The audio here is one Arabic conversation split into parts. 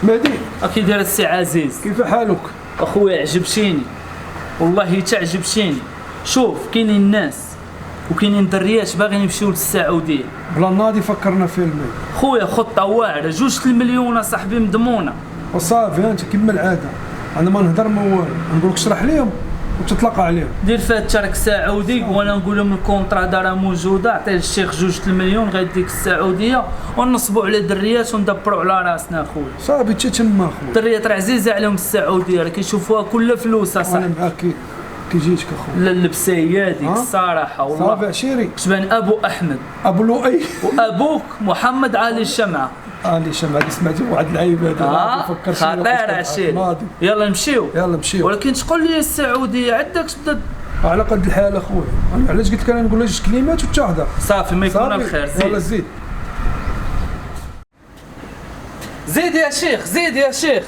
مهدي كي داير السي عزيز؟ كيف حالك؟ اخويا عجبتيني والله تعجبتيني. شوف كاينين الناس وكاينين دريات باغيين يمشيو للسعوديه. بلا ناضي فكرنا في المال. خويا خطه واعره 2 المليون صاحبي مضمونه. وصافي انت كما العاده انا ما نهضر ما والو، نقول لك اشرح لهم وتطلق عليهم. دير فيها الترك سعودي وانا نقول لهم الكونطرا دارها موجوده، عطيه للشيخ 2 المليون غيديك السعوديه ونصبوا على دريات وندبروا على راسنا اخويا. صافي حتى تما اخويا. دريات راه عزيزه عليهم السعوديه، راه كيشوفوها كلها فلوس انا اصاحبي. معاك كي جيتك اخويا. لا اللبسيه هذيك الصراحه والله. صافي عشيري. شبان ابو احمد ابو لؤي وابوك محمد علي الشمعه. علي شمع هذه سمعتي واحد اللعيب هذا خطير عشيري. يلا نمشيو. يلا نمشيو. ولكن تقول لي السعوديه عندك تبدا على قد الحال اخويا. انا علاش قلت لك انا نقول لك جوج كلمات وتهضر. صافي ما يكون الخير. يلا زيد زيد يا شيخ، زيد يا شيخ.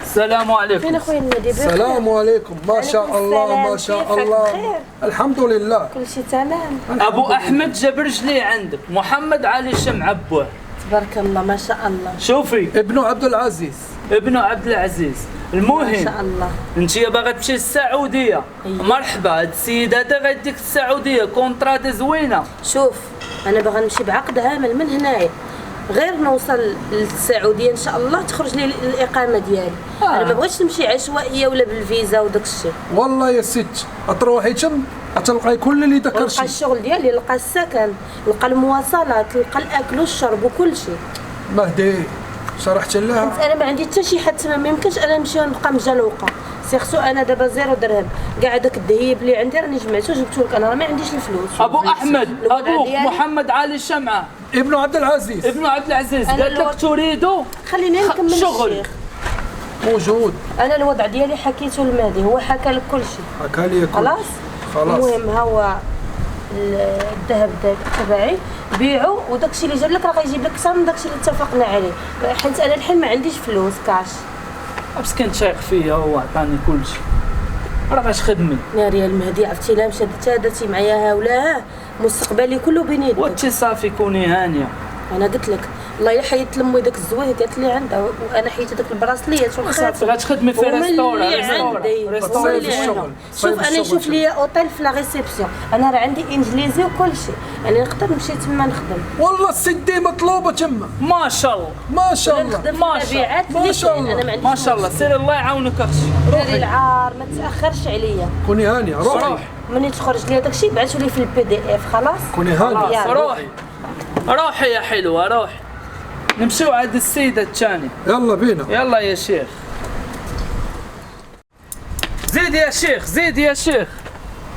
السلام عليكم. فين اخويا النادي؟ السلام عليكم. ما شاء الله ما شاء الله. الحمد لله كل شيء تمام. ابو احمد جاب رجلي عندك، محمد علي الشمعه بوه. تبارك الله ما شاء الله. شوفي ابنه عبد العزيز. ابنه عبد العزيز. ما المهم شاء الله. انت باغا تمشي للسعوديه. أيوة. مرحبا، هاد السيد هذا غيديك السعوديه كونطرا زوينه. شوف انا باغا نمشي بعقد عامل من هنايا، غير نوصل للسعوديه ان شاء الله تخرج لي الاقامه ديالي. انا ما بغيتش نمشي عشوائيه ولا بالفيزا وداك الشيء. والله يا ست تروحي تم تلقاي كل اللي ذكر نلقى شي. الشغل ديالي، نلقى السكن، نلقى المواصلات، نلقى الاكل والشرب وكل شيء. مهدي شرحت لها. انا ما عندي حتى شي حد تما، ما يمكنش انا نمشي ونبقى مجلوقه. سيرسو انا دابا 0 درهم، كاع داك الذهيب اللي عندي راني جمعته وجبته لك، انا راه ما عنديش الفلوس. ابو احمد ابوك ديالي. محمد علي الشمعه ابنه عبد العزيز ابن عبد العزيز أنا قال لك تريد خليني نكمل شغل. الشيخ. موجود. انا الوضع ديالي حكيته لمهدي، هو حكى لك كل شيء. حكى لي كل خلاص. خلاص. المهم هو الذهب تبعي بيعو، وداك الشيء اللي جاب لك راه غيجيب لك اكثر من داك الشيء اللي اتفقنا عليه، حيت انا الحين ما عنديش فلوس كاش. بس كنت شايق فيا هو عطاني كل شيء. راه باش خدمي ناري يا المهدي، عرفتي لا مشات درتي معايا هاولا مستقبلي كله بين يديك. وانت صافي كوني هانيه. انا قلت لك والله الا حيدت لمي داك الزويه قالت لي عندها، وانا حيدت داك البراسليات صافي غتخدمي في ريستوران. شوف انا نشوف لي اوتيل في لا ريسبسيون، انا راه عندي انجليزي وكل شيء، انا نقدر نمشي تما نخدم. والله السدي مطلوبه تما. ما شاء الله ما شاء الله. نخدم ما في شاء المبيعات الله. ما شاء الله. انا ما عنديش ما شاء الله. سير الله يعاونك اختي. داري العار ما تاخرش عليا. كوني هانيه روحي. مني تخرج لي داكشي بعثوا لي في البي دي اف. خلاص كوني هانيه. خلاص روحي روحي يا حلوه روحي. نمشيو عند السيده الثانيه. يلا بينا. يلا يا شيخ. زيد يا شيخ، زيد يا شيخ.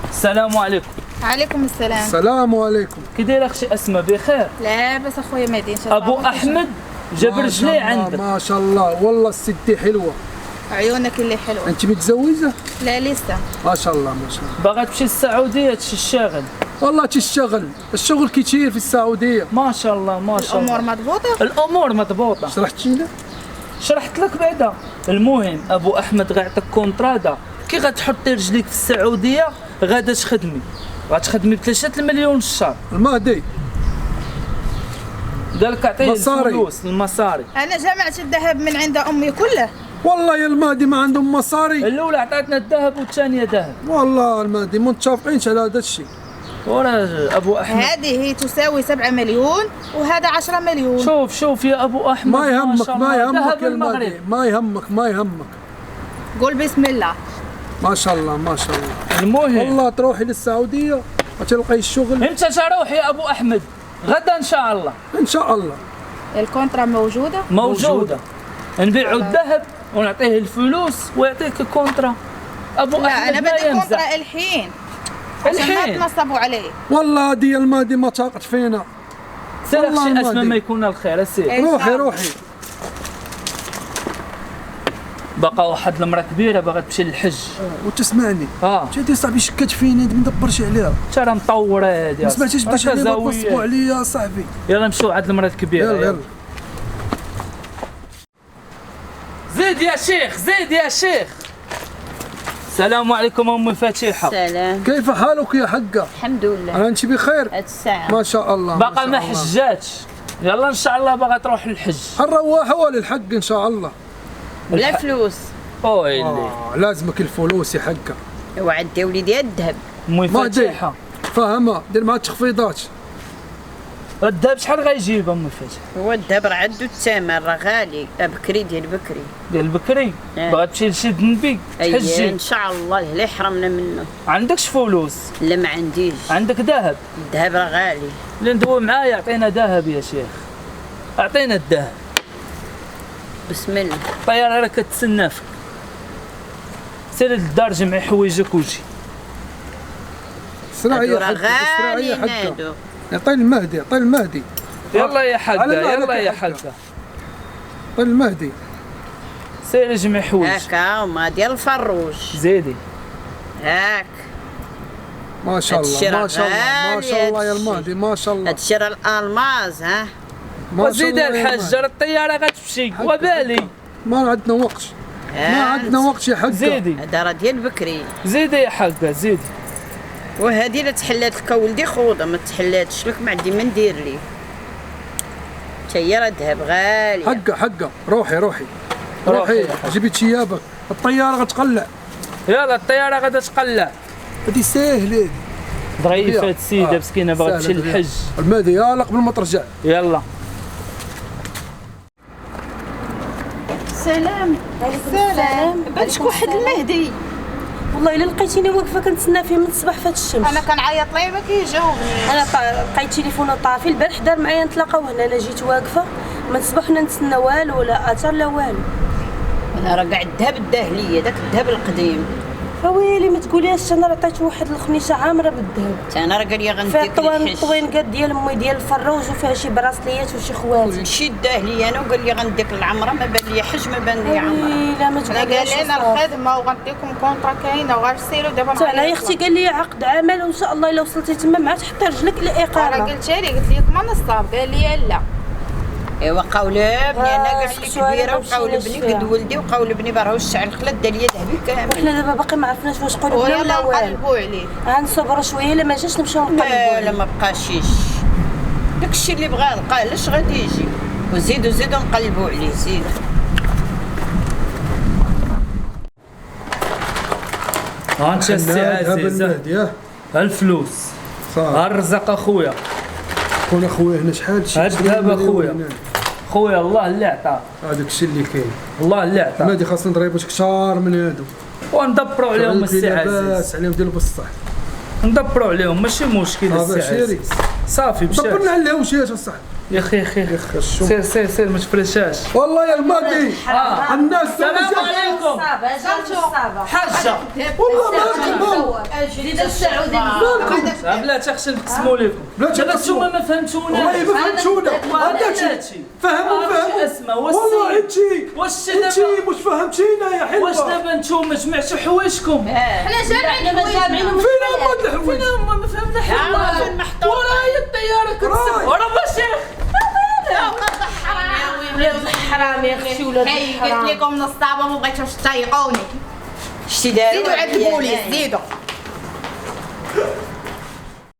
السلام عليكم. عليكم السلام. السلام عليكم. كي دايره اختي اسماء؟ بخير. لاباس اخويا مهدي ان شاء الله. ابو احمد جاب رجلي عندك. ما شاء الله والله السدي حلوه. عيونك اللي حلوه. انت متزوجه؟ لا لسه. ما شاء الله ما شاء الله. باغا تمشي للسعوديه تشي الشاغل. والله تشتغل، الشغل كتير في السعوديه. ما شاء الله ما شاء الله. الامور مضبوطه. الامور مضبوطه. شرحتي لنا؟ شرحت لك بعدا. المهم ابو احمد غيعطيك كونترادا، كي غتحطي رجليك في السعوديه غادا تخدمي، غتخدمي ب 3 المليون الشهر. المهدي قال لك اعطيه مصاري. الفلوس المصاري. انا جمعت الذهب من عند امي كله. والله يا المهدي ما عندهم مصاري. الاولى عطاتنا الذهب والثانيه ذهب. والله المهدي متفقينش على هذا الشيء. ورا ابو احمد هذه هي تساوي 7 مليون وهذا 10 مليون. شوف يا ابو احمد. ما يهمك شاء ما الله. يهمك ذهب يا المغرب. المهدي ما يهمك ما يهمك. قول بسم الله. ما شاء الله ما شاء الله. المهم والله تروحي للسعوديه وتلقي الشغل انت تروح يا ابو احمد غدا ان شاء الله. ان شاء الله. الكونترا موجوده. نبيعوا الذهب ونعطيه الفلوس ويعطيك الكونترا. ابو لا احمد انا ما بدي يمزح كونترا الحين عشان ما تنصبوا عليه. والله هذه المهدي ما طاقت فينا. سير والله اختي اسماء المهدي. ما يكون الخير. السير إن شاء روحي الله. روحي. بقى واحد المراه كبيره باغا تمشي للحج. وتسمعني جاتي صاحبي شكات فينا ما ندبرش عليها. ترى مطوره هذه. ما سمعتيش باش عليا تنصبوا عليا صاحبي. يلا نمشيو عند المراه الكبيره. يلا. زيد يا شيخ، زيد يا شيخ. السلام عليكم ام فاتحه. سلام. كيف حالك يا حقه؟ الحمد لله. انت بخير؟ هاد الساعه ما شاء الله. بقى ما حجاتش. يلا ان شاء الله باغا تروح للحج. الرواحه ولا الحق ان شاء الله. لا فلوس. ويلي لازمك الفلوس يا حقه. وعدي وليدي الذهب. امي ما دير فاتحه. فاهمه دير معاه تخفيضات. الذهب شحال غيجيب امي فاتحه؟ هو الذهب راه عندو الثمن راه غالي. بكري ديال بكري. ديال بكري باغا تمشي لشي ذنبي تحجي ان شاء الله لا يحرمنا منه. عندكش فلوس؟ لا ما عنديش. عندك ذهب؟ الذهب راه غالي. اللي ندوي معاه يعطينا ذهب يا شيخ. اعطينا الذهب. بسم الله. الطياره راه كتسنى فيك. سير للدار جمعي حوايجك وجي. اسرعي يا راه حقه اسرعي غالي يا حقه. نادو. عطي المهدي عطي المهدي. يلا يا حقه على مهلك يلا يا يا حقة. حقه. عطي المهدي. سير جمعي حوايج. هاكا وما ديال الفروج. زيدي. هاك. ما شاء الله هادشي راه ما شاء الله ما غالي شاء الله يا هادشي. المهدي ما شاء الله. هادشي راه الالماز ها. ما شاء وزيد الله يا الحاج المهدي. راه الطياره غتمشي وبالي. ما عندنا وقت. ما عندنا وقت يا حقه. زيدي هذا راه ديال بكري. زيدي يا حقه زيدي. وهذه لا تحلات لك ولدي خوضه ما تحلاتش لك ما عندي ما ندير ليه. تا هي راه ذهب غالي. حقه روحي روحي روحي يا حق. جيبي ثيابك الطياره غتقلع. يلا الطياره غادا تقلع. هادي ساهله. ظريفه هاد السيده مسكينه باغا تمشي سهلة للحج. المهدي يلا قبل ما ترجع. يلا سلام. السلام. بانتك واحد المهدي. والله الا لقيتيني واقفه كنتسنى فيه من الصباح فهاد الشمس. انا كنعيط ليه ما كيجاوبني. انا لقيت تليفونه طافي البارح دار معايا نتلاقاو هنا. انا جيت واقفه من الصباح وحنا نتسنى والو لا اثر لا والو. انا راه كاع الذهب الداهليه داك الذهب القديم. فويلي ما تقوليش انا راه عطيته واحد الخميشه عامره بالذهب. تا انا راه قال لي فيها غنديك الحش. الطوينكات ديال امي ديال الفروج وفيها شي براسليات وشي خواتي. كلشي الداهليه انا وقال لي غنديك العمره ما بان لي حج ما بان لي عمره. لا ما انا تقوليش. قال لنا الخدمه وغنديكم كونطرا كاينه وغير سيروا دابا انا يا اختي قال لي عقد عمل وان شاء الله الا وصلتي تما مع تحطي رجلك انا الاقامه. قلت لي ما نصاب قال لي لا. ايوا قول ابني انا كاع اللي سؤال كبيره ماشي وقول ناشفة. ابني قد ولدي وقول ابني باه راهو الشعر خلات داليا ذهبي كامل. وحنا دابا باقي ما عرفناش واش قلوبنا ولا ويلا والو. نقلبوا عليه. غنصبروا شويه الا ما جاش نمشيو نقلبوا. لا ما بقاشيش داكشي اللي بغا لقاه لاش غادي يجي وزيدوا نقلبوا عليه زيد. ها انت السي ذهب عزيزه المهدي الفلوس. صافي ها الرزق اخويا. كون اخويا هنا شحال شي هاد الذهب اخويا. خويا الله اللي عطاه. هذاك الشيء اللي كاين. الله اللي عطاه. المهدي خاصنا نضربوا كثار من هادو. وندبروا عليهم السي عزيز. لاباس عليهم ديال بصح. ندبروا عليهم ماشي مشكل هذا السي شيري. عزيز. صافي مشى. دبرنا عليهم شي اصح. يا اخي الشوم. سير ما تفرشاش. والله يا المهدي الناس السلام عليكم. حاجه والله ما الجديد السعودي بلاتي خصنا نقسموا لكم. بلاتي دابا نقسموا. نتوما ما فهمتوناش. والله ما فهمتونا بلاتي فهموا اسمع والله انتي واش انتي دابا مش فهمتينا يا حلوه. واش دابا نتوما جمعتوا حوايجكم؟ حنا جامعين فين هما الحوايج؟ فين هما ما فهمنا فين حنا. محطوط؟ ورايا الطياره كتسب. ورا ماشي. ولاد الحرام يا اختي ولاد قلت الحرام. لكم نصابه ما بغيتوش تطيقوني. شتي داروا زيدوا عذبوا لي زيدوا.